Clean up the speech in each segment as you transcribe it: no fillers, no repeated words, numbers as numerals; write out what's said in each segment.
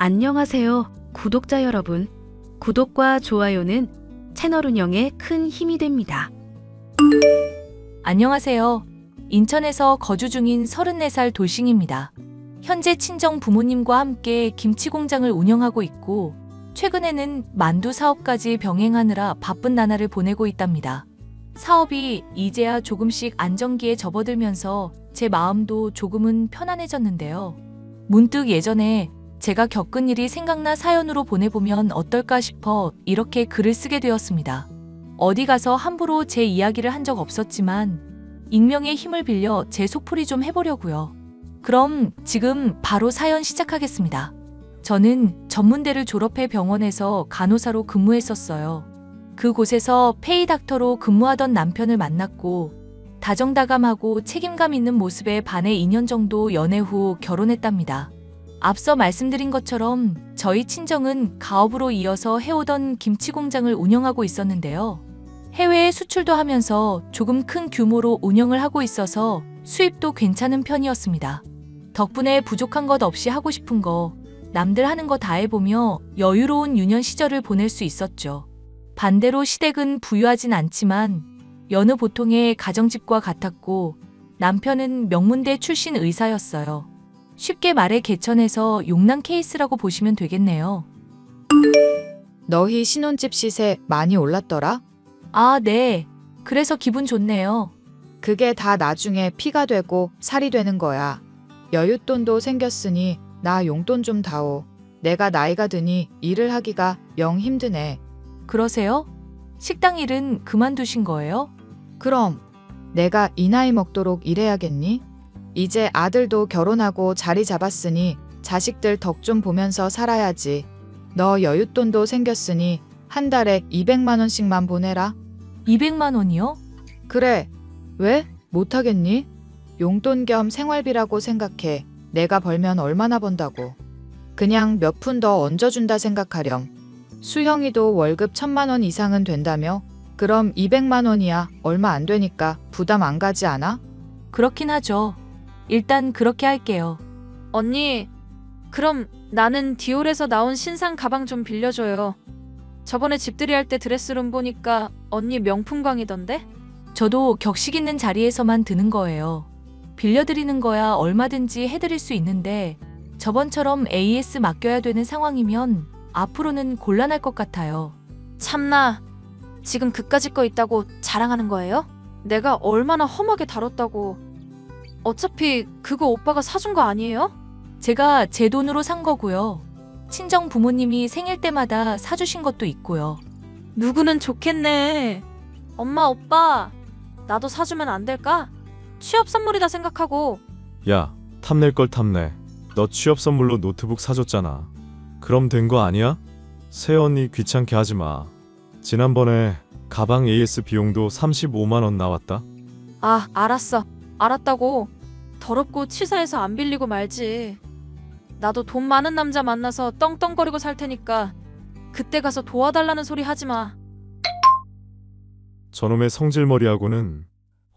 안녕하세요, 구독자 여러분. 구독과 좋아요는 채널 운영에 큰 힘이 됩니다. 안녕하세요. 인천에서 거주 중인 34살 돌싱입니다. 현재 친정 부모님과 함께 김치 공장을 운영하고 있고 최근에는 만두 사업까지 병행하느라 바쁜 나날을 보내고 있답니다. 사업이 이제야 조금씩 안정기에 접어들면서 제 마음도 조금은 편안해졌는데요. 문득 예전에 제가 겪은 일이 생각나 사연으로 보내보면 어떨까 싶어 이렇게 글을 쓰게 되었습니다. 어디 가서 함부로 제 이야기를 한 적 없었지만 익명의 힘을 빌려 제 속풀이 좀 해보려고요. 그럼 지금 바로 사연 시작하겠습니다. 저는 전문대를 졸업해 병원에서 간호사로 근무했었어요. 그곳에서 페이닥터로 근무하던 남편을 만났고 다정다감하고 책임감 있는 모습에 반해 2년 정도 연애 후 결혼했답니다. 앞서 말씀드린 것처럼 저희 친정은 가업으로 이어서 해오던 김치 공장을 운영하고 있었는데요. 해외에 수출도 하면서 조금 큰 규모로 운영을 하고 있어서 수입도 괜찮은 편이었습니다. 덕분에 부족한 것 없이 하고 싶은 거, 남들 하는 거 다 해보며 여유로운 유년 시절을 보낼 수 있었죠. 반대로 시댁은 부유하진 않지만 여느 보통의 가정집과 같았고 남편은 명문대 출신 의사였어요. 쉽게 말해 개천에서 용난 케이스라고 보시면 되겠네요. 너희 신혼집 시세 많이 올랐더라? 아, 네. 그래서 기분 좋네요. 그게 다 나중에 피가 되고 살이 되는 거야. 여윳돈도 생겼으니 나 용돈 좀 다오. 내가 나이가 드니 일을 하기가 영 힘드네. 그러세요? 식당 일은 그만두신 거예요? 그럼 내가 이 나이 먹도록 일해야겠니? 이제 아들도 결혼하고 자리 잡았으니 자식들 덕 좀 보면서 살아야지. 너 여윳돈도 생겼으니 한 달에 200만 원씩만 보내라. 200만 원이요? 그래. 왜? 못하겠니? 용돈 겸 생활비라고 생각해. 내가 벌면 얼마나 번다고. 그냥 몇 푼 더 얹어준다 생각하렴. 수형이도 월급 1000만 원 이상은 된다며? 그럼 200만 원이야. 얼마 안 되니까 부담 안 가지 않아? 그렇긴 하죠. 일단 그렇게 할게요. 언니, 그럼 나는 디올에서 나온 신상 가방 좀 빌려줘요. 저번에 집들이 할 때 드레스룸 보니까 언니 명품광이던데? 저도 격식 있는 자리에서만 드는 거예요. 빌려드리는 거야 얼마든지 해드릴 수 있는데 저번처럼 AS 맡겨야 되는 상황이면 앞으로는 곤란할 것 같아요. 참나, 지금 그까짓 거 있다고 자랑하는 거예요? 내가 얼마나 험하게 다뤘다고. 어차피 그거 오빠가 사준 거 아니에요? 제가 제 돈으로 산 거고요. 친정 부모님이 생일 때마다 사주신 것도 있고요. 누구는 좋겠네. 엄마, 오빠, 나도 사주면 안 될까? 취업 선물이다 생각하고. 야, 탐낼 걸 탐내. 너 취업 선물로 노트북 사줬잖아. 그럼 된 거 아니야? 새언니 귀찮게 하지 마. 지난번에 가방 AS 비용도 35만 원 나왔다. 아, 알았어. 알았다고. 더럽고 치사해서 안 빌리고 말지. 나도 돈 많은 남자 만나서 떵떵거리고 살 테니까 그때 가서 도와달라는 소리 하지 마. 저놈의 성질머리하고는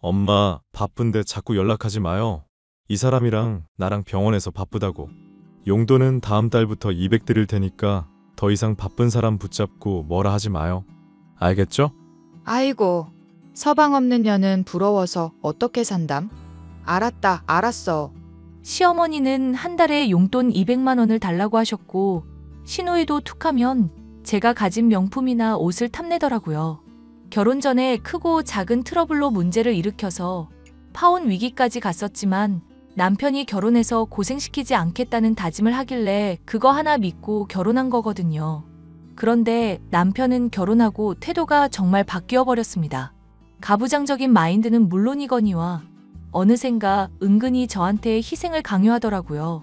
엄마 바쁜데 자꾸 연락하지 마요. 이 사람이랑 나랑 병원에서 바쁘다고. 용돈은 다음 달부터 200 드릴 테니까 더 이상 바쁜 사람 붙잡고 뭐라 하지 마요. 알겠죠? 아이고, 서방 없는 년은 부러워서 어떻게 산담? 알았다, 알았어. 시어머니는 한 달에 용돈 200만 원을 달라고 하셨고 시누이도 툭하면 제가 가진 명품이나 옷을 탐내더라고요. 결혼 전에 크고 작은 트러블로 문제를 일으켜서 파혼 위기까지 갔었지만 남편이 결혼해서 고생시키지 않겠다는 다짐을 하길래 그거 하나 믿고 결혼한 거거든요. 그런데 남편은 결혼하고 태도가 정말 바뀌어 버렸습니다. 가부장적인 마인드는 물론이거니와 어느샌가 은근히 저한테 희생을 강요하더라고요.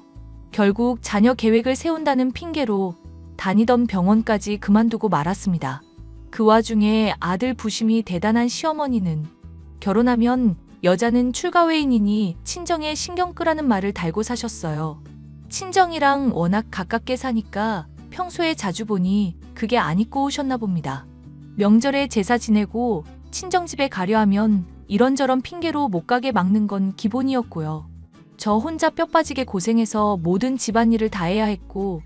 결국 자녀 계획을 세운다는 핑계로 다니던 병원까지 그만두고 말았습니다. 그 와중에 아들 부심이 대단한 시어머니는 결혼하면 여자는 출가회인이니 친정에 신경 끄라는 말을 달고 사셨어요. 친정이랑 워낙 가깝게 사니까 평소에 자주 보니 그게 안 잊고 오셨나 봅니다. 명절에 제사 지내고 친정집에 가려 하면 이런저런 핑계로 못 가게 막는 건 기본이었고요. 저 혼자 뼈 빠지게 고생해서 모든 집안일을 다 해야 했고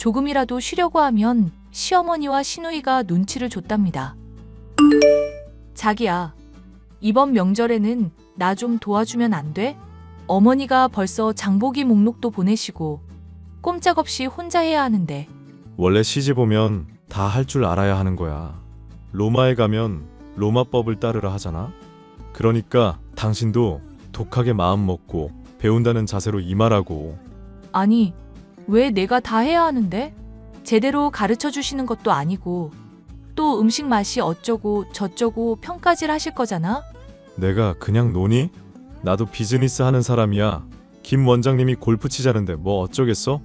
조금이라도 쉬려고 하면 시어머니와 시누이가 눈치를 줬답니다. 자기야, 이번 명절에는 나 좀 도와주면 안 돼? 어머니가 벌써 장보기 목록도 보내시고 꼼짝없이 혼자 해야 하는데. 원래 시집 오면 다 할 줄 알아야 하는 거야. 로마에 가면 로마법을 따르라 하잖아. 그러니까 당신도 독하게 마음 먹고 배운다는 자세로 임하라고. 아니, 왜 내가 다 해야 하는데? 제대로 가르쳐 주시는 것도 아니고 또 음식 맛이 어쩌고 저쩌고 평가질 하실 거잖아? 내가 그냥 노니? 나도 비즈니스 하는 사람이야. 김 원장님이 골프 치자는데 뭐 어쩌겠어?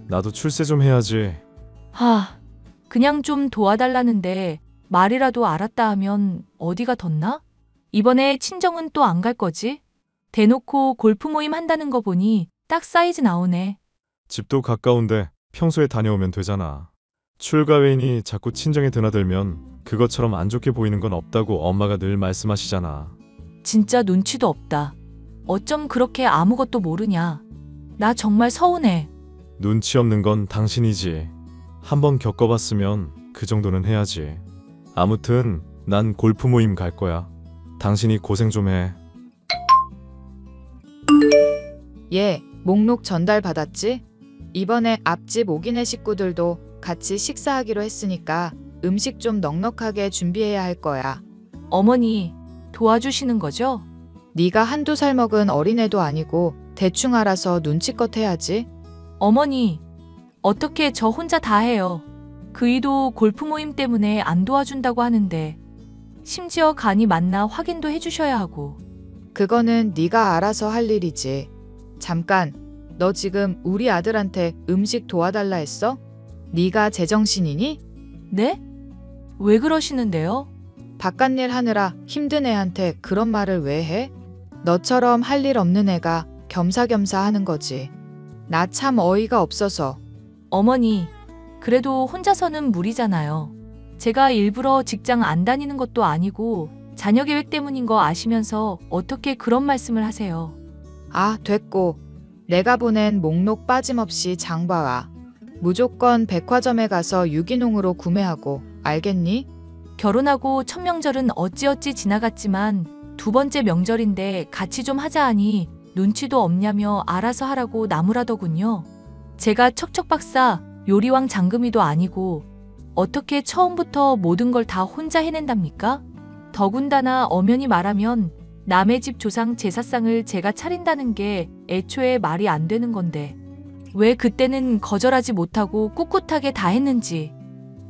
나도 출세 좀 해야지. 그냥 좀 도와달라는데 말이라도 알았다 하면 어디가 덧나? 이번에 친정은 또 안 갈 거지? 대놓고 골프 모임 한다는 거 보니 딱 사이즈 나오네. 집도 가까운데 평소에 다녀오면 되잖아. 출가회인이 자꾸 친정에 드나들면 그것처럼 안 좋게 보이는 건 없다고 엄마가 늘 말씀하시잖아. 진짜 눈치도 없다. 어쩜 그렇게 아무것도 모르냐. 나 정말 서운해. 눈치 없는 건 당신이지. 한번 겪어봤으면 그 정도는 해야지. 아무튼 난 골프 모임 갈 거야. 당신이 고생 좀 해. 얘, 목록 전달 받았지? 이번에 앞집 오기네 식구들도 같이 식사하기로 했으니까 음식 좀 넉넉하게 준비해야 할 거야. 어머니, 도와주시는 거죠? 네가 한두 살 먹은 어린애도 아니고 대충 알아서 눈치껏 해야지. 어머니, 어떻게 저 혼자 다 해요? 그이도 골프 모임 때문에 안 도와준다고 하는데 심지어 간이 맞나 확인도 해주셔야 하고. 그거는 네가 알아서 할 일이지. 잠깐, 너 지금 우리 아들한테 음식 도와달라 했어? 네가 제정신이니? 네? 왜 그러시는데요? 바깥일 하느라 힘든 애한테 그런 말을 왜 해? 너처럼 할 일 없는 애가 겸사겸사 하는 거지. 나 참 어이가 없어서. 어머니, 그래도 혼자서는 무리잖아요. 제가 일부러 직장 안 다니는 것도 아니고 자녀 계획 때문인 거 아시면서 어떻게 그런 말씀을 하세요? 아, 됐고. 내가 보낸 목록 빠짐없이 장 봐와. 무조건 백화점에 가서 유기농으로 구매하고, 알겠니? 결혼하고 첫 명절은 어찌어찌 지나갔지만 두 번째 명절인데 같이 좀 하자 하니 눈치도 없냐며 알아서 하라고 나무라더군요. 제가 척척박사 요리왕 장금이도 아니고 어떻게 처음부터 모든 걸 다 혼자 해낸답니까? 더군다나 엄연히 말하면 남의 집 조상 제사상을 제가 차린다는 게 애초에 말이 안 되는 건데 왜 그때는 거절하지 못하고 꿋꿋하게 다 했는지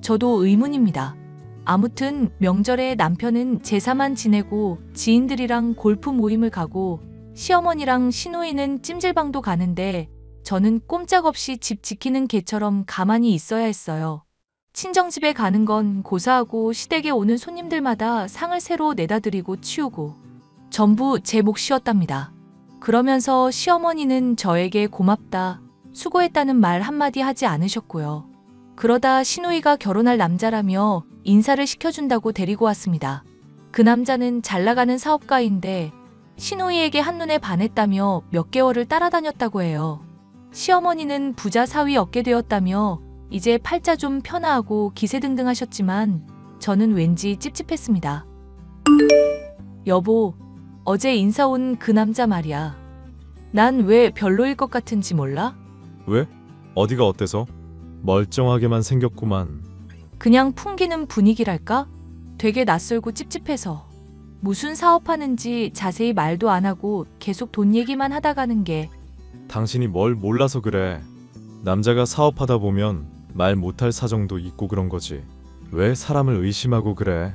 저도 의문입니다. 아무튼 명절에 남편은 제사만 지내고 지인들이랑 골프 모임을 가고 시어머니랑 시누이는 찜질방도 가는데 저는 꼼짝없이 집 지키는 개처럼 가만히 있어야 했어요. 친정집에 가는 건 고사하고 시댁에 오는 손님들마다 상을 새로 내다 드리고 치우고 전부 제 몫이었답니다. 그러면서 시어머니는 저에게 고맙다, 수고했다는 말 한마디 하지 않으셨고요. 그러다 시누이가 결혼할 남자라며 인사를 시켜준다고 데리고 왔습니다. 그 남자는 잘 나가는 사업가인데 시누이에게 한눈에 반했다며 몇 개월을 따라다녔다고 해요. 시어머니는 부자 사위 얻게 되었다며 이제 팔자 좀 편하고 기세등등 하셨지만 저는 왠지 찝찝했습니다. 여보, 어제 인사 온 그 남자 말이야. 난 왜 별로일 것 같은지 몰라? 왜? 어디가 어때서? 멀쩡하게만 생겼구만. 그냥 풍기는 분위기랄까? 되게 낯설고 찝찝해서. 무슨 사업하는지 자세히 말도 안 하고 계속 돈 얘기만 하다 가는 게. 당신이 뭘 몰라서 그래. 남자가 사업하다 보면 말 못할 사정도 있고 그런 거지. 왜 사람을 의심하고 그래?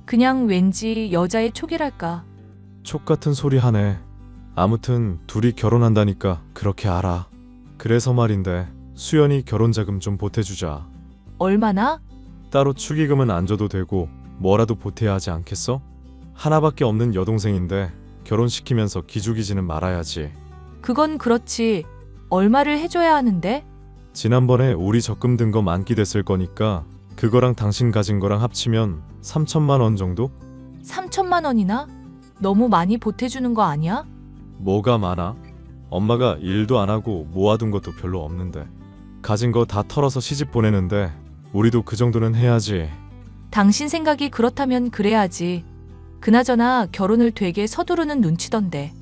그냥 왠지 여자의 촉이랄까. 촉 같은 소리 하네. 아무튼 둘이 결혼한다니까 그렇게 알아. 그래서 말인데 수연이 결혼자금 좀 보태주자. 얼마나? 따로 축의금은 안 줘도 되고 뭐라도 보태야 하지 않겠어? 하나밖에 없는 여동생인데 결혼시키면서 기죽이지는 말아야지. 그건 그렇지. 얼마를 해줘야 하는데? 지난번에 우리 적금 든 거 만기됐을 거니까 그거랑 당신 가진 거랑 합치면 3천만 원 정도? 3천만 원이나? 너무 많이 보태주는 거 아니야? 뭐가 많아? 엄마가 일도 안 하고 모아둔 것도 별로 없는데. 가진 거 다 털어서 시집 보내는데 우리도 그 정도는 해야지. 당신 생각이 그렇다면 그래야지. 그나저나 결혼을 되게 서두르는 눈치던데.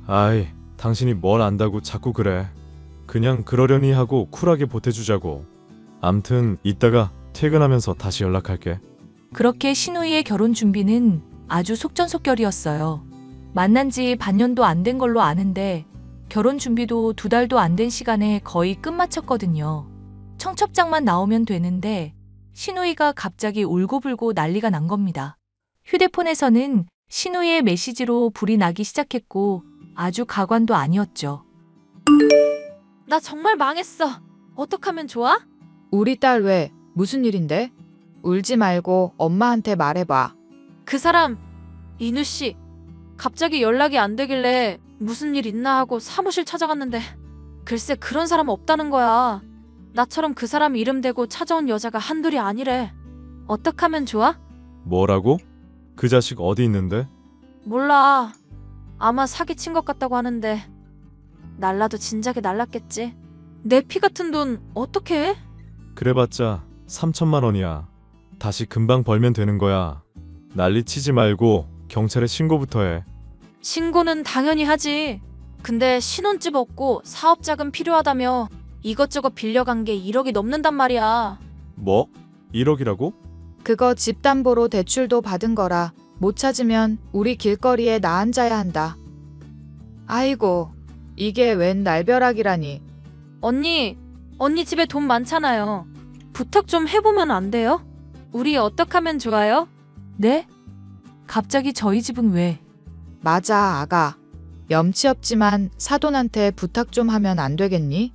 아이, 당신이 뭘 안다고 자꾸 그래. 그냥 그러려니 하고 쿨하게 보태주자고. 암튼 이따가 퇴근하면서 다시 연락할게. 그렇게 신우이의 결혼 준비는 아주 속전속결이었어요. 만난 지 반년도 안 된 걸로 아는데 결혼 준비도 2달도 안 된 시간에 거의 끝마쳤거든요. 청첩장만 나오면 되는데 신우이가 갑자기 울고불고 난리가 난 겁니다. 휴대폰에서는 신우이의 메시지로 불이 나기 시작했고 아주 가관도 아니었죠. 나 정말 망했어. 어떡하면 좋아? 우리 딸 왜? 무슨 일인데? 울지 말고 엄마한테 말해봐. 그 사람 인우 씨 갑자기 연락이 안 되길래 무슨 일 있나 하고 사무실 찾아갔는데 글쎄 그런 사람 없다는 거야. 나처럼 그 사람 이름 대고 찾아온 여자가 한둘이 아니래. 어떡하면 좋아? 뭐라고? 그 자식 어디 있는데? 몰라. 아마 사기친 것 같다고 하는데 날라도 진작에 날랐겠지. 내 피 같은 돈 어떻게 해? 그래봤자 3천만 원이야. 다시 금방 벌면 되는 거야. 난리 치지 말고 경찰에 신고부터 해. 신고는 당연히 하지. 근데 신혼집 없고 사업자금 필요하다며 이것저것 빌려간 게 1억이 넘는단 말이야. 뭐? 1억이라고? 그거 집 담보로 대출도 받은 거라 못 찾으면 우리 길거리에 나 앉아야 한다. 아이고, 이게 웬 날벼락이라니. 언니 집에 돈 많잖아요. 부탁 좀 해보면 안 돼요? 우리 어떡하면 좋아요? 네? 갑자기 저희 집은 왜? 맞아, 아가. 염치 없지만 사돈한테 부탁 좀 하면 안 되겠니?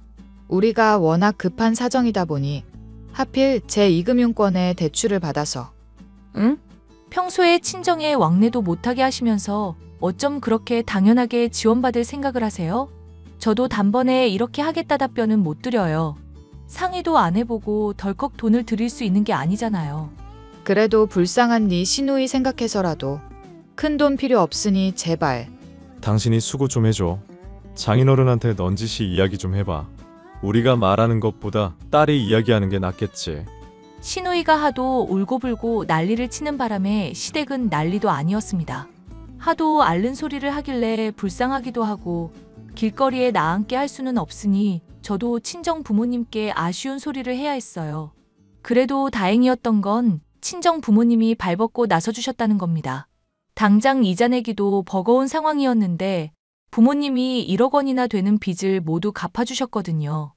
우리가 워낙 급한 사정이다 보니 하필 제2금융권에 대출을 받아서. 응? 평소에 친정에 왕래도 못하게 하시면서 어쩜 그렇게 당연하게 지원받을 생각을 하세요? 저도 단번에 이렇게 하겠다 답변은 못 드려요. 상의도 안 해보고 덜컥 돈을 드릴 수 있는 게 아니잖아요. 그래도 불쌍한 네 시누이 생각해서라도 큰 돈 필요 없으니 제발. 당신이 수고 좀 해줘. 장인어른한테 넌지시 이야기 좀 해봐. 우리가 말하는 것보다 딸이 이야기하는 게 낫겠지. 신우이가 하도 울고불고 난리를 치는 바람에 시댁은 난리도 아니었습니다. 하도 앓는 소리를 하길래 불쌍하기도 하고 길거리에 나앉게 할 수는 없으니 저도 친정 부모님께 아쉬운 소리를 해야 했어요. 그래도 다행이었던 건 친정 부모님이 발벗고 나서주셨다는 겁니다. 당장 이자 내기도 버거운 상황이었는데 부모님이 1억 원이나 되는 빚을 모두 갚아주셨거든요.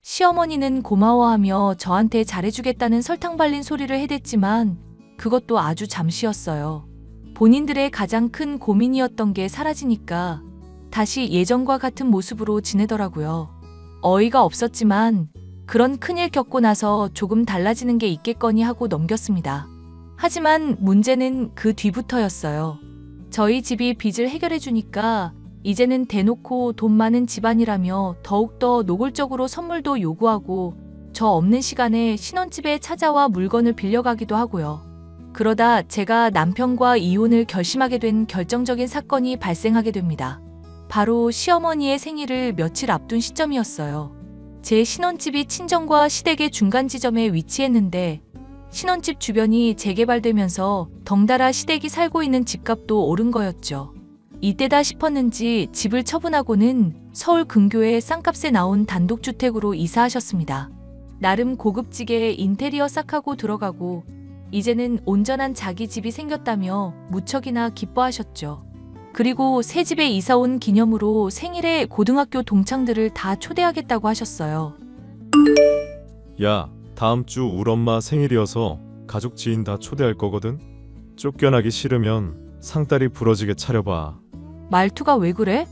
시어머니는 고마워하며 저한테 잘해주겠다는 설탕 발린 소리를 해댔지만 그것도 아주 잠시였어요. 본인들의 가장 큰 고민이었던 게 사라지니까 다시 예전과 같은 모습으로 지내더라고요. 어이가 없었지만 그런 큰일 겪고 나서 조금 달라지는 게 있겠거니 하고 넘겼습니다. 하지만 문제는 그 뒤부터였어요. 저희 집이 빚을 해결해 주니까 이제는 대놓고 돈 많은 집안이라며 더욱더 노골적으로 선물도 요구하고 저 없는 시간에 신혼집에 찾아와 물건을 빌려가기도 하고요. 그러다 제가 남편과 이혼을 결심하게 된 결정적인 사건이 발생하게 됩니다. 바로 시어머니의 생일을 며칠 앞둔 시점이었어요. 제 신혼집이 친정과 시댁의 중간 지점에 위치했는데 신혼집 주변이 재개발되면서 덩달아 시댁이 살고 있는 집값도 오른 거였죠. 이때다 싶었는지 집을 처분하고는 서울 근교의 쌍값에 나온 단독주택으로 이사하셨습니다. 나름 고급지게 인테리어 싹 하고 들어가고 이제는 온전한 자기 집이 생겼다며 무척이나 기뻐하셨죠. 그리고 새 집에 이사 온 기념으로 생일에 고등학교 동창들을 다 초대하겠다고 하셨어요. 야, 다음 주 우리 엄마 생일이어서 가족 지인 다 초대할 거거든? 쫓겨나기 싫으면 상다리 부러지게 차려봐. 말투가 왜 그래?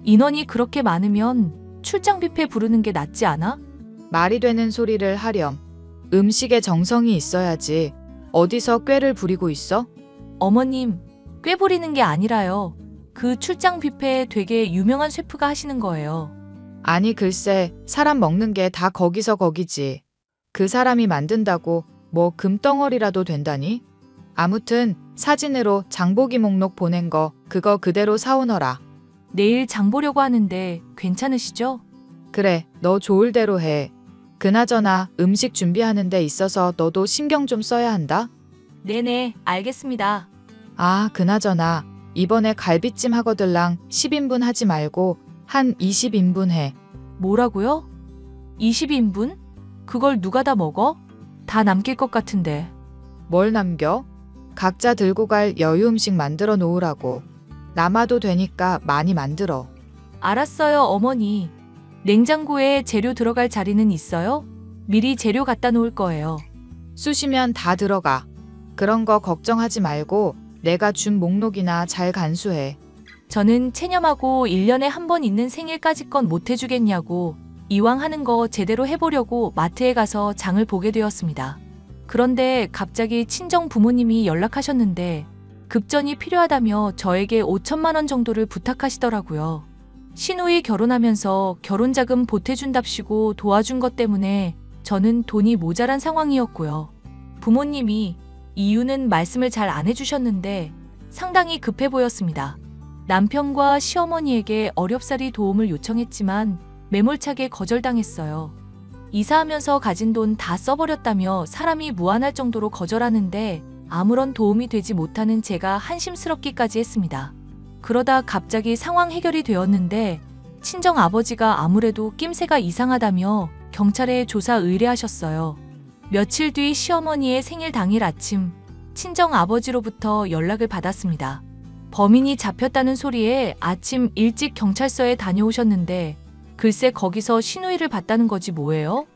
인원이 그렇게 많으면 출장 뷔페 부르는 게 낫지 않아? 말이 되는 소리를 하렴. 음식에 정성이 있어야지. 어디서 꾀를 부리고 있어? 어머님, 꾀 부리는 게 아니라요. 그 출장 뷔페 되게 유명한 셰프가 하시는 거예요. 아니 글쎄, 사람 먹는 게 다 거기서 거기지. 그 사람이 만든다고 뭐 금덩어리라도 된다니? 아무튼 사진으로 장보기 목록 보낸 거 그거 그대로 사오너라. 내일 장 보려고 하는데 괜찮으시죠? 그래, 너 좋을 대로 해. 그나저나 음식 준비하는 데 있어서 너도 신경 좀 써야 한다. 네네, 알겠습니다. 아, 그나저나 이번에 갈비찜 하거들랑 10인분 하지 말고 한 20인분 해. 뭐라고요? 20인분? 그걸 누가 다 먹어? 다 남길 것 같은데. 뭘 남겨? 각자 들고 갈 여유 음식 만들어 놓으라고. 남아도 되니까 많이 만들어. 알았어요, 어머니. 냉장고에 재료 들어갈 자리는 있어요? 미리 재료 갖다 놓을 거예요. 쑤시면 다 들어가. 그런 거 걱정하지 말고 내가 준 목록이나 잘 간수해. 저는 체념하고 1년에 한 번 있는 생일까지 건 못 해주겠냐고 이왕 하는 거 제대로 해보려고 마트에 가서 장을 보게 되었습니다. 그런데 갑자기 친정 부모님이 연락하셨는데 급전이 필요하다며 저에게 5천만 원 정도를 부탁하시더라고요. 시누이 결혼하면서 결혼자금 보태준답시고 도와준 것 때문에 저는 돈이 모자란 상황이었고요. 부모님이 이유는 말씀을 잘 안 해주셨는데 상당히 급해 보였습니다. 남편과 시어머니에게 어렵사리 도움을 요청했지만 매몰차게 거절당했어요. 이사하면서 가진 돈 다 써버렸다며 사람이 무안할 정도로 거절하는데 아무런 도움이 되지 못하는 제가 한심스럽기까지 했습니다. 그러다 갑자기 상황 해결이 되었는데 친정 아버지가 아무래도 낌새가 이상하다며 경찰에 조사 의뢰하셨어요. 며칠 뒤 시어머니의 생일 당일 아침 친정 아버지로부터 연락을 받았습니다. 범인이 잡혔다는 소리에 아침 일찍 경찰서에 다녀오셨는데 글쎄 거기서 시누이를 봤다는 거지 뭐예요?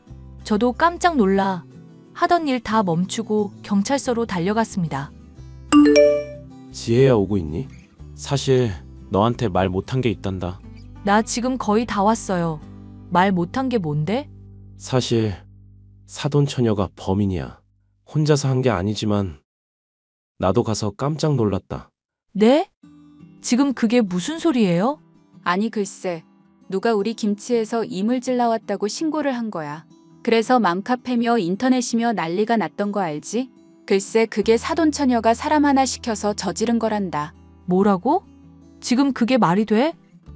저도 깜짝 놀라 하던 일 다 멈추고 경찰서로 달려갔습니다. 지혜야 오고 있니? 사실 너한테 말 못한 게 있단다. 나 지금 거의 다 왔어요. 말 못한 게 뭔데? 사실 사돈 처녀가 범인이야. 혼자서 한 게 아니지만 나도 가서 깜짝 놀랐다. 네? 지금 그게 무슨 소리예요? 아니 글쎄, 누가 우리 김치에서 이물질 나왔다고 신고를 한 거야. 그래서 맘카페며 인터넷이며 난리가 났던 거 알지? 글쎄 그게 사돈처녀가 사람 하나 시켜서 저지른 거란다. 뭐라고? 지금 그게 말이 돼?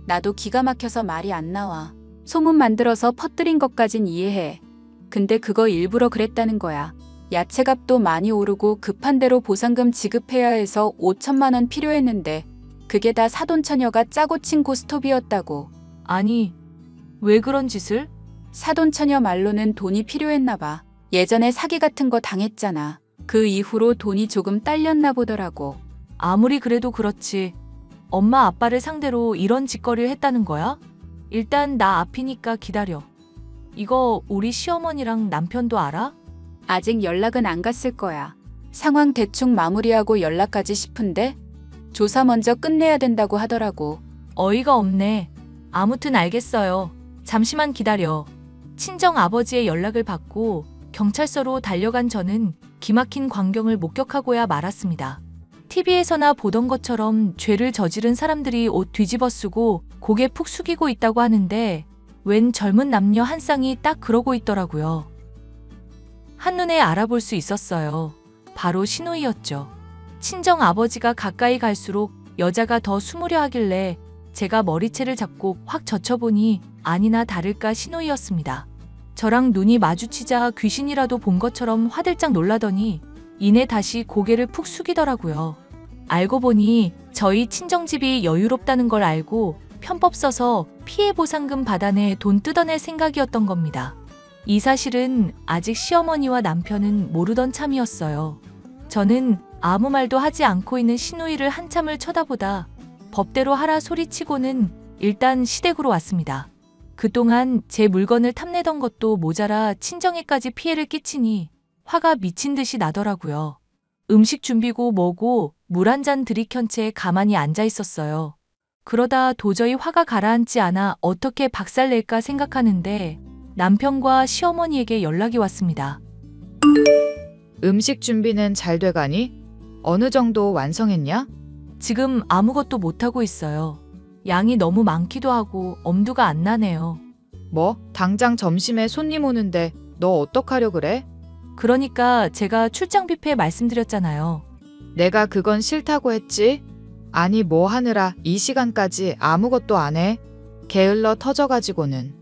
나도 기가 막혀서 말이 안 나와. 소문 만들어서 퍼뜨린 것까진 이해해. 근데 그거 일부러 그랬다는 거야. 야채값도 많이 오르고 급한 대로 보상금 지급해야 해서 5천만 원 필요했는데 그게 다 사돈처녀가 짜고 친 고스톱이었다고. 아니, 왜 그런 짓을? 사돈처녀 말로는 돈이 필요했나 봐. 예전에 사기 같은 거 당했잖아. 그 이후로 돈이 조금 딸렸나 보더라고. 아무리 그래도 그렇지. 엄마 아빠를 상대로 이런 짓거리를 했다는 거야? 일단 나 앞이니까 기다려. 이거 우리 시어머니랑 남편도 알아? 아직 연락은 안 갔을 거야. 상황 대충 마무리하고 연락하지 싶은데 조사 먼저 끝내야 된다고 하더라고. 어이가 없네. 아무튼 알겠어요. 잠시만 기다려. 친정 아버지의 연락을 받고 경찰서로 달려간 저는 기막힌 광경을 목격하고야 말았습니다. TV에서나 보던 것처럼 죄를 저지른 사람들이 옷 뒤집어 쓰고 고개 푹 숙이고 있다고 하는데 웬 젊은 남녀 한 쌍이 딱 그러고 있더라고요. 한눈에 알아볼 수 있었어요. 바로 시누이였죠. 친정 아버지가 가까이 갈수록 여자가 더 숨으려 하길래 제가 머리채를 잡고 확 젖혀보니 아니나 다를까 시누이였습니다. 저랑 눈이 마주치자 귀신이라도 본 것처럼 화들짝 놀라더니 이내 다시 고개를 푹 숙이더라고요. 알고 보니 저희 친정집이 여유롭다는 걸 알고 편법 써서 피해 보상금 받아내 돈 뜯어낼 생각이었던 겁니다. 이 사실은 아직 시어머니와 남편은 모르던 참이었어요. 저는 아무 말도 하지 않고 있는 시누이를 한참을 쳐다보다 법대로 하라 소리치고는 일단 시댁으로 왔습니다. 그동안 제 물건을 탐내던 것도 모자라 친정에까지 피해를 끼치니 화가 미친 듯이 나더라고요. 음식 준비고 뭐고 물 한 잔 들이켠 채 가만히 앉아 있었어요. 그러다 도저히 화가 가라앉지 않아 어떻게 박살낼까 생각하는데 남편과 시어머니에게 연락이 왔습니다. 음식 준비는 잘 돼가니? 어느 정도 완성했냐? 지금 아무것도 못하고 있어요. 양이 너무 많기도 하고 엄두가 안 나네요. 뭐? 당장 점심에 손님 오는데 너 어떡하려 그래? 그러니까 제가 출장 뷔페 말씀드렸잖아요. 내가 그건 싫다고 했지? 아니 뭐 하느라 이 시간까지 아무것도 안 해? 게을러 터져가지고는.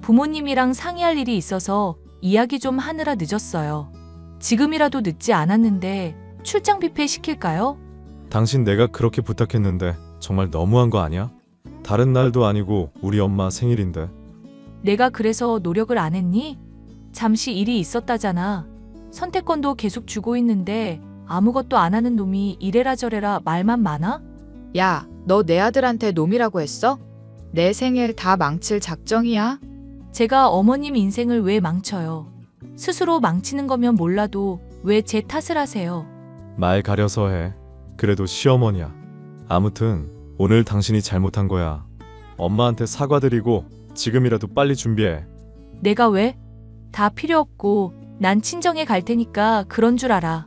부모님이랑 상의할 일이 있어서 이야기 좀 하느라 늦었어요. 지금이라도 늦지 않았는데 출장 뷔페 시킬까요? 당신 내가 그렇게 부탁했는데 정말 너무한 거 아니야? 다른 날도 아니고 우리 엄마 생일인데. 내가 그래서 노력을 안 했니? 잠시 일이 있었다잖아. 선택권도 계속 주고 있는데 아무것도 안 하는 놈이 이래라 저래라 말만 많아? 야, 너 내 아들한테 놈이라고 했어? 내 생일 다 망칠 작정이야? 제가 어머님 인생을 왜 망쳐요? 스스로 망치는 거면 몰라도 왜 제 탓을 하세요? 말 가려서 해. 그래도 시어머니야. 아무튼 오늘 당신이 잘못한 거야. 엄마한테 사과드리고 지금이라도 빨리 준비해. 내가 왜? 다 필요 없고 난 친정에 갈 테니까 그런 줄 알아.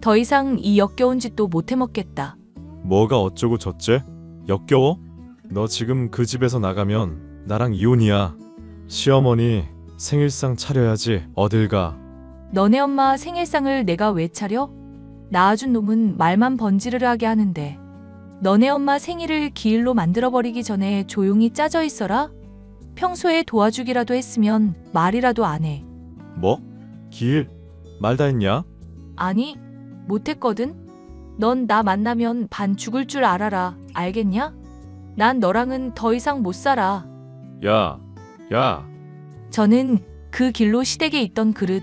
더 이상 이 역겨운 짓도 못 해먹겠다. 뭐가 어쩌고 저째? 역겨워? 너 지금 그 집에서 나가면 나랑 이혼이야. 시어머니 생일상 차려야지. 어딜 가. 너네 엄마 생일상을 내가 왜 차려? 낳아준 놈은 말만 번지르르하게 하는데. 너네 엄마 생일을 기일로 만들어버리기 전에 조용히 짜져 있어라? 평소에 도와주기라도 했으면 말이라도 안 해. 뭐? 기일? 말 다 했냐? 아니, 못했거든? 넌 나 만나면 반 죽을 줄 알아라. 알겠냐? 난 너랑은 더 이상 못 살아. 야. 저는 그 길로 시댁에 있던 그릇,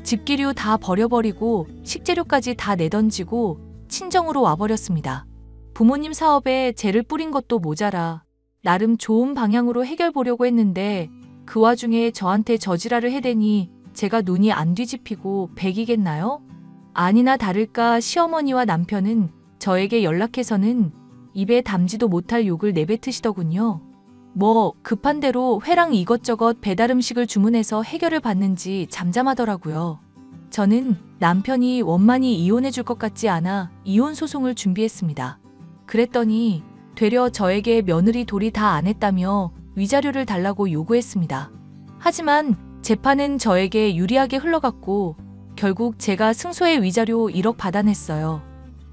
집기류 다 버려버리고 식재료까지 다 내던지고 친정으로 와버렸습니다. 부모님 사업에 재를 뿌린 것도 모자라 나름 좋은 방향으로 해결 보려고 했는데 그 와중에 저한테 저지랄을 해대니 제가 눈이 안 뒤집히고 백이겠나요? 아니나 다를까 시어머니와 남편은 저에게 연락해서는 입에 담지도 못할 욕을 내뱉으시더군요. 뭐 급한 대로 회랑 이것저것 배달 음식을 주문해서 해결을 받는지 잠잠하더라고요. 저는 남편이 원만히 이혼해 줄 것 같지 않아 이혼 소송을 준비했습니다. 그랬더니 되려 저에게 며느리 돌이 다 안 했다며 위자료를 달라고 요구했습니다. 하지만 재판은 저에게 유리하게 흘러갔고 결국 제가 승소의 위자료 1억 받아냈어요.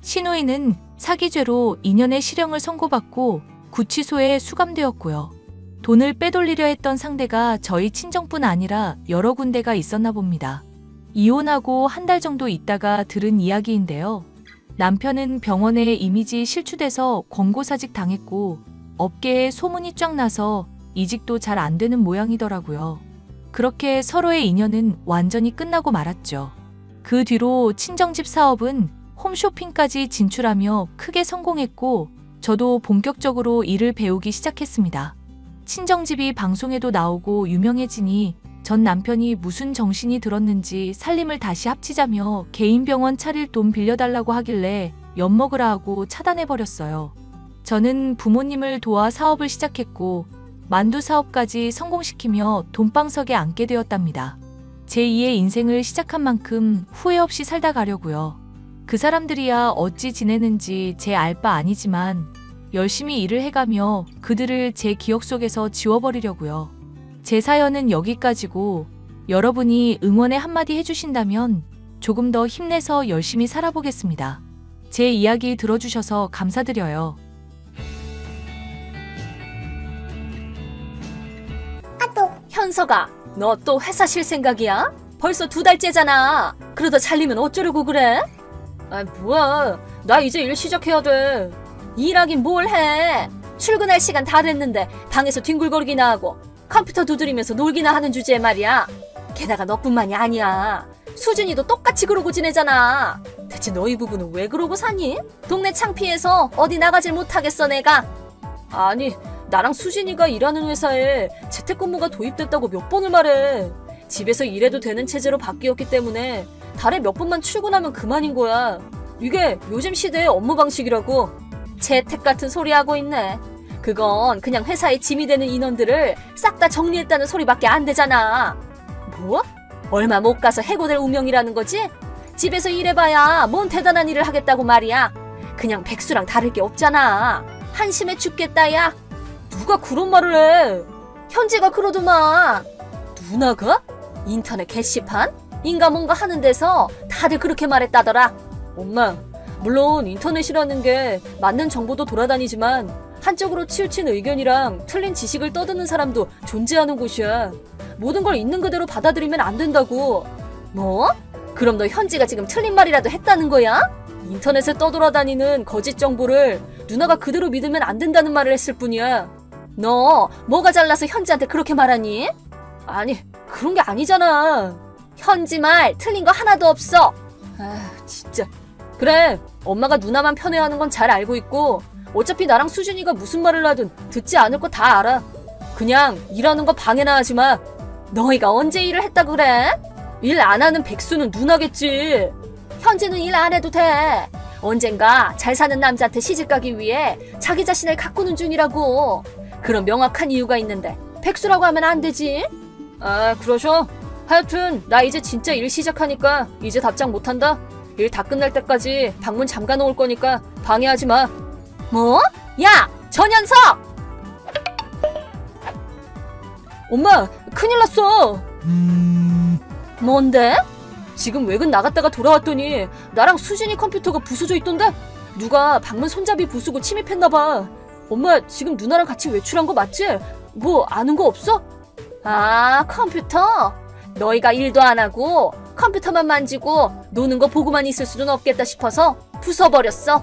신우이는 사기죄로 2년의 실형을 선고받고 구치소에 수감되었고요. 돈을 빼돌리려 했던 상대가 저희 친정뿐 아니라 여러 군데가 있었나 봅니다. 이혼하고 한 달 정도 있다가 들은 이야기인데요. 남편은 병원에 이미지 실추돼서 권고사직 당했고 업계에 소문이 쫙 나서 이직도 잘 안 되는 모양이더라고요. 그렇게 서로의 인연은 완전히 끝나고 말았죠. 그 뒤로 친정집 사업은 홈쇼핑까지 진출하며 크게 성공했고 저도 본격적으로 일을 배우기 시작했습니다. 친정집이 방송에도 나오고 유명해지니 전 남편이 무슨 정신이 들었는지 살림을 다시 합치자며 개인 병원 차릴 돈 빌려달라고 하길래 엿먹으라 하고 차단해버렸어요. 저는 부모님을 도와 사업을 시작했고 만두 사업까지 성공시키며 돈방석에 앉게 되었답니다. 제2의 인생을 시작한 만큼 후회 없이 살다 가려고요. 그 사람들이야 어찌 지내는지 제 알 바 아니지만 열심히 일을 해가며 그들을 제 기억 속에서 지워버리려고요. 제 사연은 여기까지고 여러분이 응원의 한마디 해주신다면 조금 더 힘내서 열심히 살아보겠습니다. 제 이야기 들어주셔서 감사드려요. 현서가, 너 또 회사 쉴 생각이야? 벌써 2달째잖아. 그러다 잘리면 어쩌려고 그래? 아, 뭐야. 나 이제 일 시작해야 돼. 일하긴 뭘 해. 출근할 시간 다 됐는데 방에서 뒹굴거리기나 하고 컴퓨터 두드리면서 놀기나 하는 주제에 말이야. 게다가 너뿐만이 아니야. 수진이도 똑같이 그러고 지내잖아. 대체 너희 부부는 왜 그러고 사니? 동네 창피해서 어디 나가질 못하겠어 내가. 아니, 나랑 수진이가 일하는 회사에 재택근무가 도입됐다고 몇 번을 말해. 집에서 일해도 되는 체제로 바뀌었기 때문에 달에 몇 번만 출근하면 그만인 거야. 이게 요즘 시대의 업무 방식이라고. 재택 같은 소리 하고 있네. 그건 그냥 회사에 짐이 되는 인원들을 싹 다 정리했다는 소리밖에 안 되잖아. 뭐? 얼마 못 가서 해고될 운명이라는 거지? 집에서 일해봐야 뭔 대단한 일을 하겠다고 말이야. 그냥 백수랑 다를 게 없잖아. 한심해 죽겠다 야. 누가 그런 말을 해? 현지가 그러더만. 누나가? 인터넷 게시판? 인가 뭔가 하는 데서 다들 그렇게 말했다더라. 엄마, 물론 인터넷이라는 게 맞는 정보도 돌아다니지만 한쪽으로 치우친 의견이랑 틀린 지식을 떠드는 사람도 존재하는 곳이야. 모든 걸 있는 그대로 받아들이면 안 된다고. 뭐? 그럼 너 현지가 지금 틀린 말이라도 했다는 거야? 인터넷에 떠돌아다니는 거짓 정보를 누나가 그대로 믿으면 안 된다는 말을 했을 뿐이야. 너 뭐가 잘나서 현지한테 그렇게 말하니? 아니, 그런 게 아니잖아. 현지 말 틀린 거 하나도 없어. 아, 진짜. 그래, 엄마가 누나만 편애하는 건 잘 알고 있고 어차피 나랑 수진이가 무슨 말을 하든 듣지 않을 거 다 알아. 그냥 일하는 거 방해나 하지 마. 너희가 언제 일을 했다고 그래? 일 안 하는 백수는 누나겠지. 현지는 일 안 해도 돼. 언젠가 잘 사는 남자한테 시집가기 위해 자기 자신을 가꾸는 중이라고. 그런 명확한 이유가 있는데 백수라고 하면 안 되지. 아, 그러셔? 하여튼 나 이제 진짜 일 시작하니까 이제 답장 못한다. 일 다 끝날 때까지 방문 잠가 놓을 거니까 방해하지 마. 뭐? 야! 전현석! 엄마, 큰일 났어. 뭔데? 지금 외근 나갔다가 돌아왔더니 나랑 수진이 컴퓨터가 부서져 있던데? 누가 방문 손잡이 부수고 침입했나봐. 엄마 지금 누나랑 같이 외출한 거 맞지? 뭐 아는 거 없어? 아, 컴퓨터? 너희가 일도 안 하고 컴퓨터만 만지고 노는 거 보고만 있을 수는 없겠다 싶어서 부숴버렸어.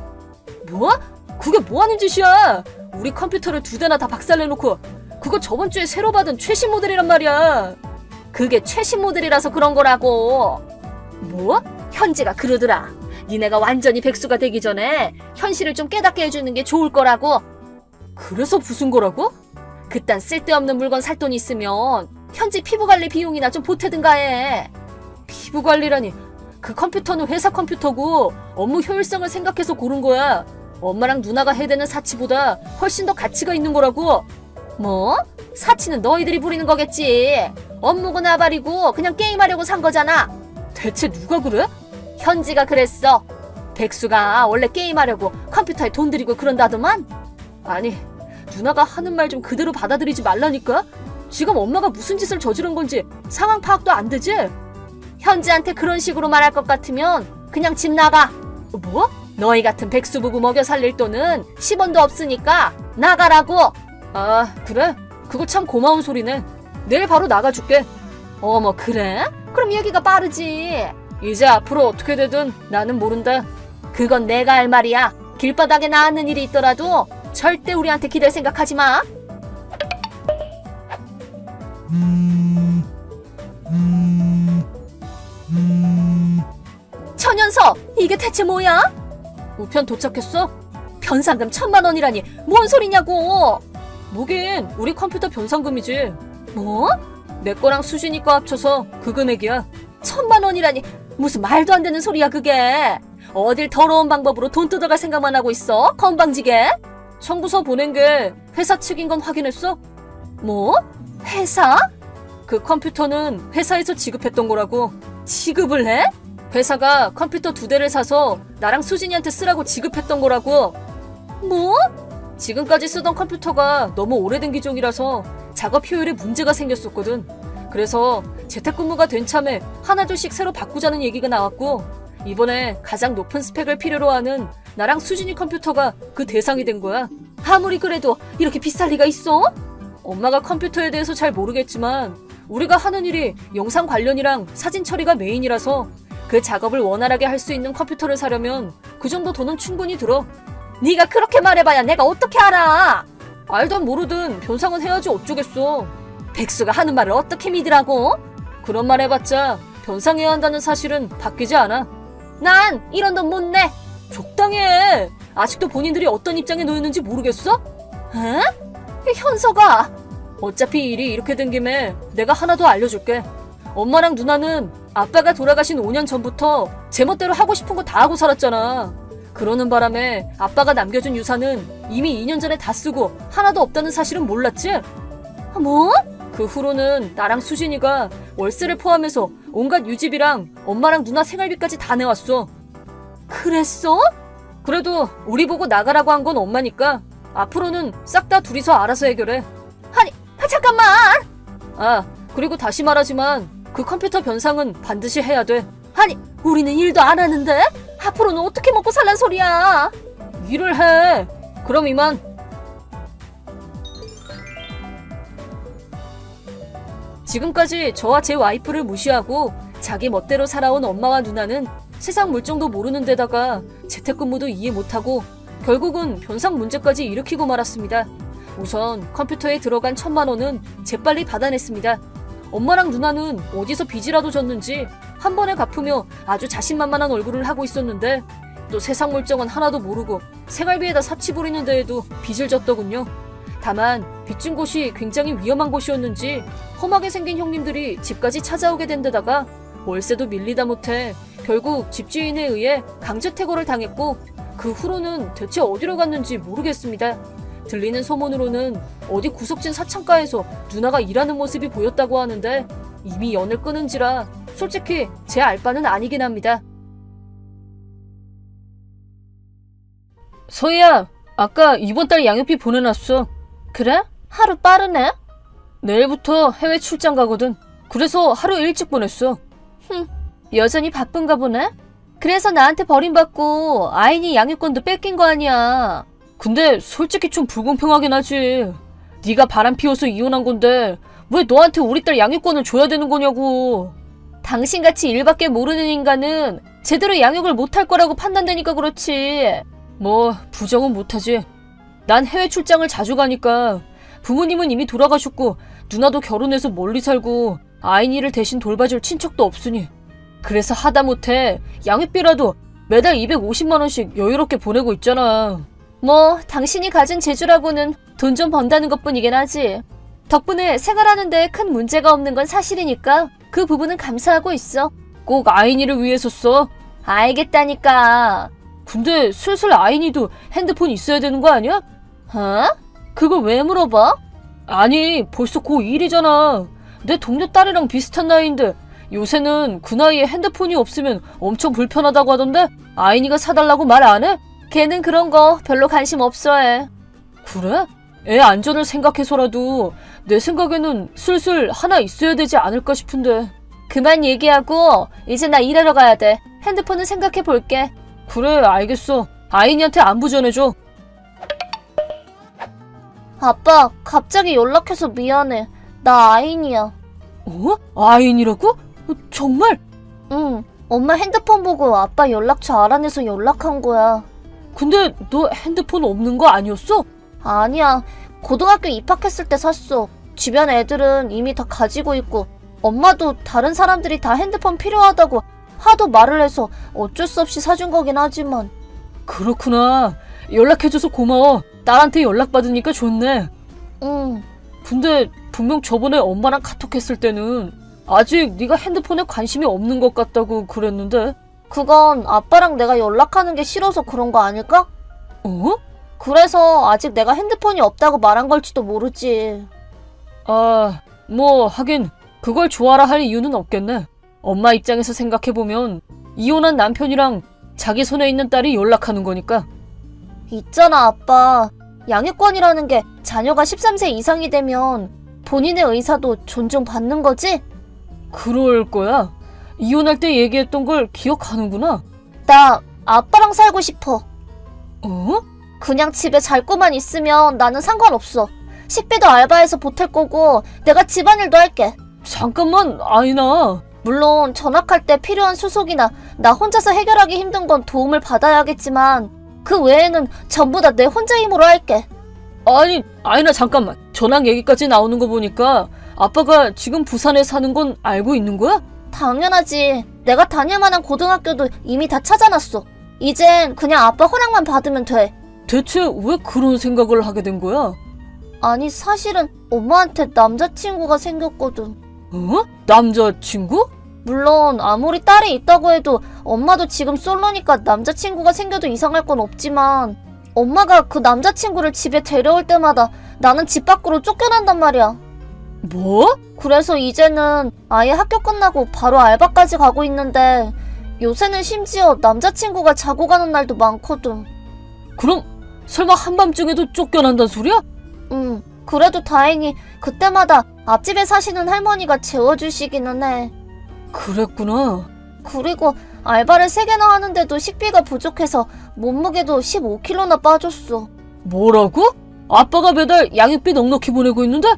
뭐? 그게 뭐 하는 짓이야? 우리 컴퓨터를 2대나 다 박살내놓고 그거 저번 주에 새로 받은 최신 모델이란 말이야. 그게 최신 모델이라서 그런 거라고. 뭐? 현지가 그러더라. 니네가 완전히 백수가 되기 전에 현실을 좀 깨닫게 해주는 게 좋을 거라고. 그래서 부순 거라고? 그딴 쓸데없는 물건 살 돈 있으면 현지 피부관리 비용이나 좀 보태든가 해. 피부관리라니. 그 컴퓨터는 회사 컴퓨터고 업무 효율성을 생각해서 고른 거야. 엄마랑 누나가 해대는 사치보다 훨씬 더 가치가 있는 거라고. 뭐? 사치는 너희들이 부리는 거겠지. 업무고 나발이고 그냥 게임하려고 산 거잖아. 대체 누가 그래? 현지가 그랬어. 백수가 원래 게임하려고 컴퓨터에 돈 들이고 그런다더만. 아니, 누나가 하는 말 좀 그대로 받아들이지 말라니까. 지금 엄마가 무슨 짓을 저지른 건지 상황 파악도 안 되지? 현지한테 그런 식으로 말할 것 같으면 그냥 집 나가. 뭐? 너희 같은 백수부부 먹여 살릴 돈은 10원도 없으니까 나가라고. 아, 그래? 그거 참 고마운 소리네. 내일 바로 나가줄게. 어머, 그래? 그럼 얘기가 빠르지. 이제 앞으로 어떻게 되든 나는 모른다. 그건 내가 할 말이야. 길바닥에 나앉는 일이 있더라도 절대 우리한테 기댈 생각하지 마. 천연석, 이게 대체 뭐야? 우편 도착했어? 변상금 1000만 원이라니 뭔 소리냐고. 뭐긴 우리 컴퓨터 변상금이지. 뭐? 내 거랑 수진이 거 합쳐서 그 금액이야. 1000만 원이라니 무슨 말도 안 되는 소리야 그게. 어딜 더러운 방법으로 돈 뜯어갈 생각만 하고 있어? 건방지게. 청구서 보낸 게 회사 측인 건 확인했어? 뭐? 회사? 그 컴퓨터는 회사에서 지급했던 거라고. 지급을 해? 회사가 컴퓨터 2대를 사서 나랑 수진이한테 쓰라고 지급했던 거라고. 뭐? 지금까지 쓰던 컴퓨터가 너무 오래된 기종이라서 작업 효율에 문제가 생겼었거든. 그래서 재택근무가 된 참에 하나둘씩 새로 바꾸자는 얘기가 나왔고, 이번에 가장 높은 스펙을 필요로 하는 나랑 수진이 컴퓨터가 그 대상이 된 거야. 아무리 그래도 이렇게 비쌀 리가 있어? 엄마가 컴퓨터에 대해서 잘 모르겠지만 우리가 하는 일이 영상 관련이랑 사진 처리가 메인이라서 그 작업을 원활하게 할 수 있는 컴퓨터를 사려면 그 정도 돈은 충분히 들어. 네가 그렇게 말해봐야 내가 어떻게 알아? 알든 모르든 변상은 해야지 어쩌겠어. 백수가 하는 말을 어떻게 믿으라고? 그런 말 해봤자 변상해야 한다는 사실은 바뀌지 않아. 난 이런 돈 못 내. 적당히 해. 아직도 본인들이 어떤 입장에 놓였는지 모르겠어? 에? 현서가. 어차피 일이 이렇게 된 김에 내가 하나 더 알려줄게. 엄마랑 누나는 아빠가 돌아가신 5년 전부터 제멋대로 하고 싶은 거 다 하고 살았잖아. 그러는 바람에 아빠가 남겨준 유산은 이미 2년 전에 다 쓰고 하나도 없다는 사실은 몰랐지? 뭐? 그 후로는 나랑 수진이가 월세를 포함해서 온갖 유지비랑 엄마랑 누나 생활비까지 다 내왔어. 그랬어? 그래도 우리 보고 나가라고 한 건 엄마니까 앞으로는 싹 다 둘이서 알아서 해결해. 아니, 잠깐만! 아, 그리고 다시 말하지만 그 컴퓨터 변상은 반드시 해야 돼. 아니, 우리는 일도 안 하는데? 앞으로는 어떻게 먹고 살란 소리야? 일을 해. 그럼 이만. 지금까지 저와 제 와이프를 무시하고 자기 멋대로 살아온 엄마와 누나는 세상 물정도 모르는 데다가 재택근무도 이해 못하고 결국은 변상 문제까지 일으키고 말았습니다. 우선 컴퓨터에 들어간 1,000만 원은 재빨리 받아냈습니다. 엄마랑 누나는 어디서 빚이라도 졌는지 한 번에 갚으며 아주 자신만만한 얼굴을 하고 있었는데 또 세상 물정은 하나도 모르고 생활비에다 사치 부리는 데에도 빚을 졌더군요. 다만 빚진 곳이 굉장히 위험한 곳이었는지 험하게 생긴 형님들이 집까지 찾아오게 된 데다가 월세도 밀리다 못해 결국 집주인에 의해 강제퇴거를 당했고 그 후로는 대체 어디로 갔는지 모르겠습니다. 들리는 소문으로는 어디 구석진 사창가에서 누나가 일하는 모습이 보였다고 하는데 이미 연을 끊은지라 솔직히 제 알바는 아니긴 합니다. 서희야, 아까 이번 달 양육비 보내놨어. 그래? 하루 빠르네? 내일부터 해외 출장 가거든. 그래서 하루 일찍 보냈어. 여전히 바쁜가 보네? 그래서 나한테 버림받고 아인이 양육권도 뺏긴 거 아니야. 근데 솔직히 좀 불공평하긴 하지. 네가 바람 피워서 이혼한 건데 왜 너한테 우리 딸 양육권을 줘야 되는 거냐고. 당신같이 일밖에 모르는 인간은 제대로 양육을 못할 거라고 판단되니까 그렇지. 뭐 부정은 못하지. 난 해외 출장을 자주 가니까 부모님은 이미 돌아가셨고 누나도 결혼해서 멀리 살고 아인이를 대신 돌봐줄 친척도 없으니 그래서 하다못해 양육비라도 매달 250만 원씩 여유롭게 보내고 있잖아. 뭐 당신이 가진 재주라고는 돈 좀 번다는 것뿐이긴 하지. 덕분에 생활하는 데 큰 문제가 없는 건 사실이니까 그 부분은 감사하고 있어. 꼭 아인이를 위해서 써. 알겠다니까. 근데 슬슬 아인이도 핸드폰 있어야 되는 거 아니야? 어? 그걸 왜 물어봐? 아니 벌써 고1이잖아. 내 동료 딸이랑 비슷한 나이인데 요새는 그 나이에 핸드폰이 없으면 엄청 불편하다고 하던데 아인이가 사달라고 말 안 해? 걔는 그런 거 별로 관심 없어 해. 그래? 애 안전을 생각해서라도 내 생각에는 슬슬 하나 있어야 되지 않을까 싶은데. 그만 얘기하고 이제 나 일하러 가야 돼. 핸드폰은 생각해 볼게. 그래 알겠어. 아인이한테 안부 전해줘. 아빠, 갑자기 연락해서 미안해. 나 아인이야. 어? 아인이라고? 정말? 응. 엄마 핸드폰 보고 아빠 연락처 알아내서 연락한 거야. 근데 너 핸드폰 없는 거 아니었어? 아니야. 고등학교 입학했을 때 샀어. 주변 애들은 이미 다 가지고 있고 엄마도 다른 사람들이 다 핸드폰 필요하다고 하도 말을 해서 어쩔 수 없이 사준 거긴 하지만. 그렇구나. 연락해줘서 고마워. 딸한테 연락받으니까 좋네. 응. 근데 분명 저번에 엄마랑 카톡했을 때는 아직 네가 핸드폰에 관심이 없는 것 같다고 그랬는데. 그건 아빠랑 내가 연락하는 게 싫어서 그런 거 아닐까? 어? 그래서 아직 내가 핸드폰이 없다고 말한 걸지도 모르지. 아, 뭐 하긴 그걸 좋아라 할 이유는 없겠네. 엄마 입장에서 생각해보면 이혼한 남편이랑 자기 손에 있는 딸이 연락하는 거니까. 있잖아 아빠. 양육권이라는 게 자녀가 13세 이상이 되면 본인의 의사도 존중받는 거지? 그럴 거야. 이혼할 때 얘기했던 걸 기억하는구나. 나 아빠랑 살고 싶어. 어? 그냥 집에 잘 거만 있으면 나는 상관없어. 식비도 알바해서 보탤 거고 내가 집안일도 할게. 잠깐만 아이나. 물론 전학할 때 필요한 수속이나 나 혼자서 해결하기 힘든 건 도움을 받아야겠지만 그 외에는 전부 다 내 혼자 힘으로 할게. 아니 아이나 잠깐만. 전학 얘기까지 나오는 거 보니까 아빠가 지금 부산에 사는 건 알고 있는 거야? 당연하지. 내가 다닐 만한 고등학교도 이미 다 찾아놨어. 이젠 그냥 아빠 허락만 받으면 돼. 대체 왜 그런 생각을 하게 된 거야? 아니 사실은 엄마한테 남자친구가 생겼거든. 어? 남자친구? 물론 아무리 딸이 있다고 해도 엄마도 지금 솔로니까 남자친구가 생겨도 이상할 건 없지만 엄마가 그 남자친구를 집에 데려올 때마다 나는 집 밖으로 쫓겨난단 말이야. 뭐? 그래서 이제는 아예 학교 끝나고 바로 알바까지 가고 있는데 요새는 심지어 남자친구가 자고 가는 날도 많거든. 그럼 설마 한밤중에도 쫓겨난단 소리야? 응. 그래도 다행히 그때마다 앞집에 사시는 할머니가 재워주시기는 해. 그랬구나. 그리고 알바를 3개나 하는데도 식비가 부족해서 몸무게도 15kg나 빠졌어. 뭐라고? 아빠가 매달 양육비 넉넉히 보내고 있는데?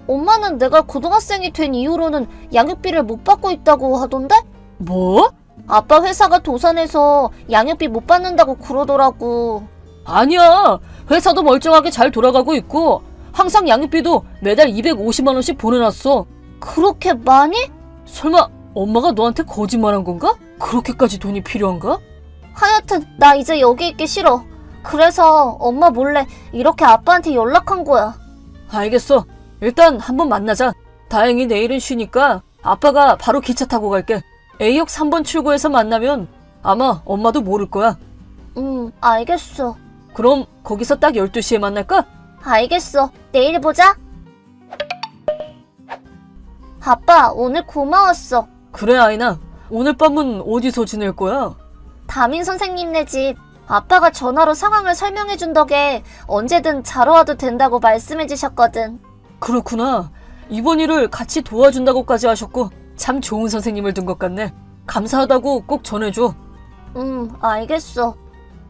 엄마는 내가 고등학생이 된 이후로는 양육비를 못 받고 있다고 하던데? 뭐? 아빠 회사가 도산해서 양육비 못 받는다고 그러더라고. 아니야. 회사도 멀쩡하게 잘 돌아가고 있고 항상 양육비도 매달 250만 원씩 보내놨어. 그렇게 많이? 설마 엄마가 너한테 거짓말한 건가? 그렇게까지 돈이 필요한가? 하여튼 나 이제 여기 있기 싫어. 그래서 엄마 몰래 이렇게 아빠한테 연락한 거야. 알겠어. 일단 한번 만나자. 다행히 내일은 쉬니까 아빠가 바로 기차 타고 갈게. A역 3번 출구에서 만나면 아마 엄마도 모를 거야. 알겠어. 그럼 거기서 딱 12시에 만날까? 알겠어. 내일 보자. 아빠, 오늘 고마웠어. 그래 아이나. 오늘 밤은 어디서 지낼 거야? 담임 선생님네 집. 아빠가 전화로 상황을 설명해준 덕에 언제든 자러 와도 된다고 말씀해 주셨거든. 그렇구나. 이번 일을 같이 도와준다고까지 하셨고 참 좋은 선생님을 둔 것 같네. 감사하다고 꼭 전해줘. 알겠어.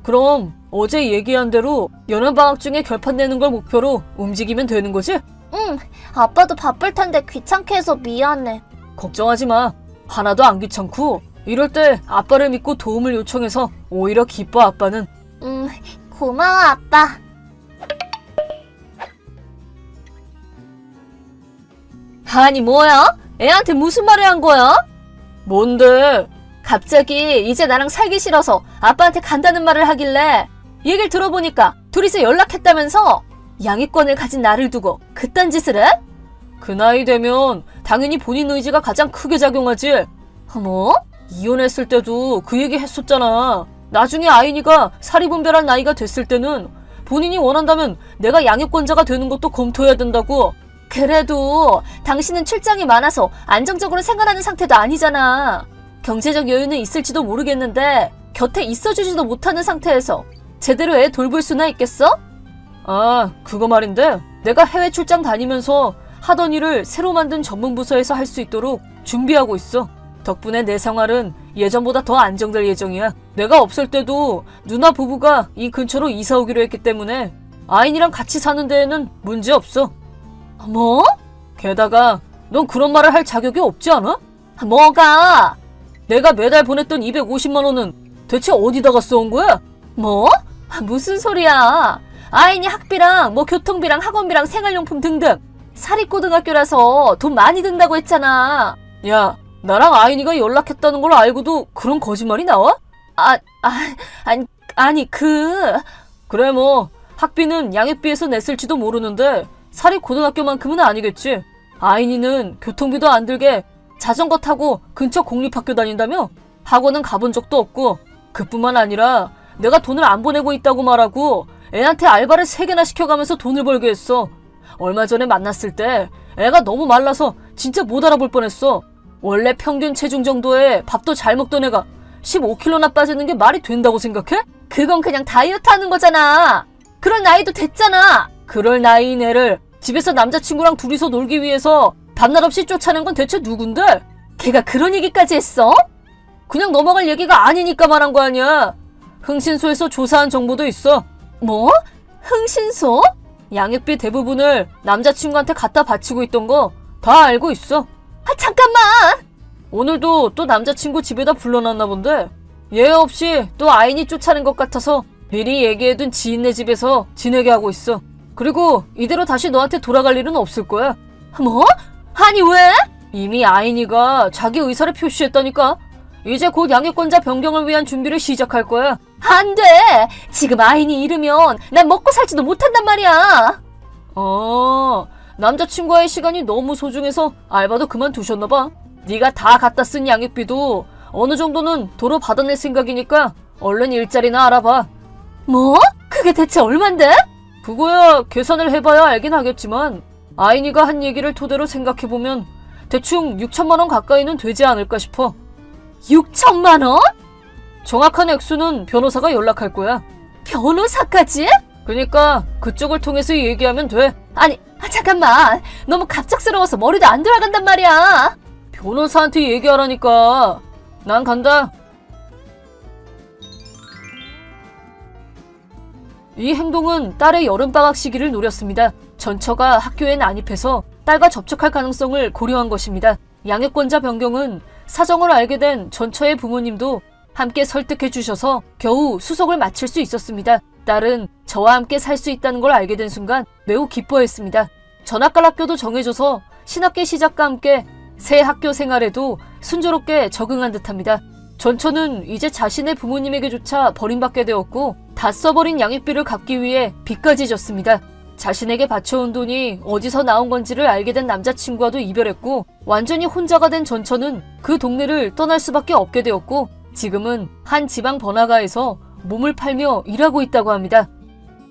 그럼 어제 얘기한 대로 여름방학 중에 결판 내는 걸 목표로 움직이면 되는 거지? 응, 아빠도 바쁠 텐데 귀찮게 해서 미안해. 걱정하지 마. 하나도 안 귀찮고 이럴 때 아빠를 믿고 도움을 요청해서 오히려 기뻐 아빠는. 고마워 아빠. 아니 뭐야? 애한테 무슨 말을 한 거야? 뭔데? 갑자기 이제 나랑 살기 싫어서 아빠한테 간다는 말을 하길래 얘기를 들어보니까 둘이서 연락했다면서 양육권을 가진 나를 두고 그딴 짓을 해? 그 나이 되면 당연히 본인 의지가 가장 크게 작용하지. 뭐? 이혼했을 때도 그 얘기 했었잖아. 나중에 아이니가 사리분별할 나이가 됐을 때는 본인이 원한다면 내가 양육권자가 되는 것도 검토해야 된다고. 그래도 당신은 출장이 많아서 안정적으로 생활하는 상태도 아니잖아. 경제적 여유는 있을지도 모르겠는데 곁에 있어주지도 못하는 상태에서 제대로 애 돌볼 수나 있겠어? 아, 그거 말인데 내가 해외 출장 다니면서 하던 일을 새로 만든 전문 부서에서 할 수 있도록 준비하고 있어. 덕분에 내 생활은 예전보다 더 안정될 예정이야. 내가 없을 때도 누나 부부가 이 근처로 이사 오기로 했기 때문에 아인이랑 같이 사는 데에는 문제 없어. 뭐? 게다가 넌 그런 말을 할 자격이 없지 않아? 뭐가? 내가 매달 보냈던 250만 원은 대체 어디다가 써온 거야? 뭐? 무슨 소리야? 아인이 학비랑 뭐 교통비랑 학원비랑 생활용품 등등 사립고등학교라서 돈 많이 든다고 했잖아. 야, 나랑 아인이가 연락했다는 걸 알고도 그런 거짓말이 나와? 아니 그래 뭐 학비는 양육비에서 냈을지도 모르는데 사립고등학교만큼은 아니겠지. 아인이는 교통비도 안 들게 자전거 타고 근처 공립학교 다닌다며? 학원은 가본 적도 없고 그뿐만 아니라 내가 돈을 안 보내고 있다고 말하고 애한테 알바를 3개나 시켜가면서 돈을 벌게 했어. 얼마 전에 만났을 때 애가 너무 말라서 진짜 못 알아볼 뻔했어. 원래 평균 체중 정도의 밥도 잘 먹던 애가 15kg나 빠지는 게 말이 된다고 생각해? 그건 그냥 다이어트 하는 거잖아. 그럴 나이도 됐잖아. 그럴 나이인 애를 집에서 남자친구랑 둘이서 놀기 위해서 밤낮 없이 쫓아낸 건 대체 누군데? 걔가 그런 얘기까지 했어? 그냥 넘어갈 얘기가 아니니까 말한 거 아니야. 흥신소에서 조사한 정보도 있어. 뭐? 흥신소? 양육비 대부분을 남자친구한테 갖다 바치고 있던 거 다 알고 있어. 잠깐만! 오늘도 또 남자친구 집에다 불러놨나 본데 예외 없이 또 아인이 쫓아낸 것 같아서 미리 얘기해둔 지인네 집에서 지내게 하고 있어. 그리고 이대로 다시 너한테 돌아갈 일은 없을 거야. 뭐? 아니 왜? 이미 아인이가 자기 의사를 표시했다니까. 이제 곧 양육권자 변경을 위한 준비를 시작할 거야. 안 돼! 지금 아인이 이르면 난 먹고 살지도 못한단 말이야. 남자친구와의 시간이 너무 소중해서 알바도 그만두셨나봐. 네가 다 갖다 쓴 양육비도 어느 정도는 도로 받아낼 생각이니까 얼른 일자리나 알아봐. 뭐? 그게 대체 얼만데? 그거야 계산을 해봐야 알긴 하겠지만 아인이가 한 얘기를 토대로 생각해보면 대충 6천만 원 가까이는 되지 않을까 싶어. 6천만 원? 정확한 액수는 변호사가 연락할 거야. 변호사까지? 그니까 그쪽을 통해서 얘기하면 돼. 아니 잠깐만, 너무 갑작스러워서 머리도 안 돌아간단 말이야. 변호사한테 얘기하라니까. 난 간다. 이 행동은 딸의 여름방학 시기를 노렸습니다. 전처가 학교에 난입해서 딸과 접촉할 가능성을 고려한 것입니다. 양육권자 변경은 사정을 알게 된 전처의 부모님도 함께 설득해 주셔서 겨우 수속을 마칠 수 있었습니다. 딸은 저와 함께 살 수 있다는 걸 알게 된 순간 매우 기뻐했습니다. 전학갈 학교도 정해져서 신학기 시작과 함께 새 학교 생활에도 순조롭게 적응한 듯합니다. 전처는 이제 자신의 부모님에게조차 버림받게 되었고 다 써버린 양육비를 갚기 위해 빚까지 졌습니다. 자신에게 바쳐온 돈이 어디서 나온 건지를 알게 된 남자친구와도 이별했고 완전히 혼자가 된 전처는 그 동네를 떠날 수밖에 없게 되었고 지금은 한 지방 번화가에서 몸을 팔며 일하고 있다고 합니다.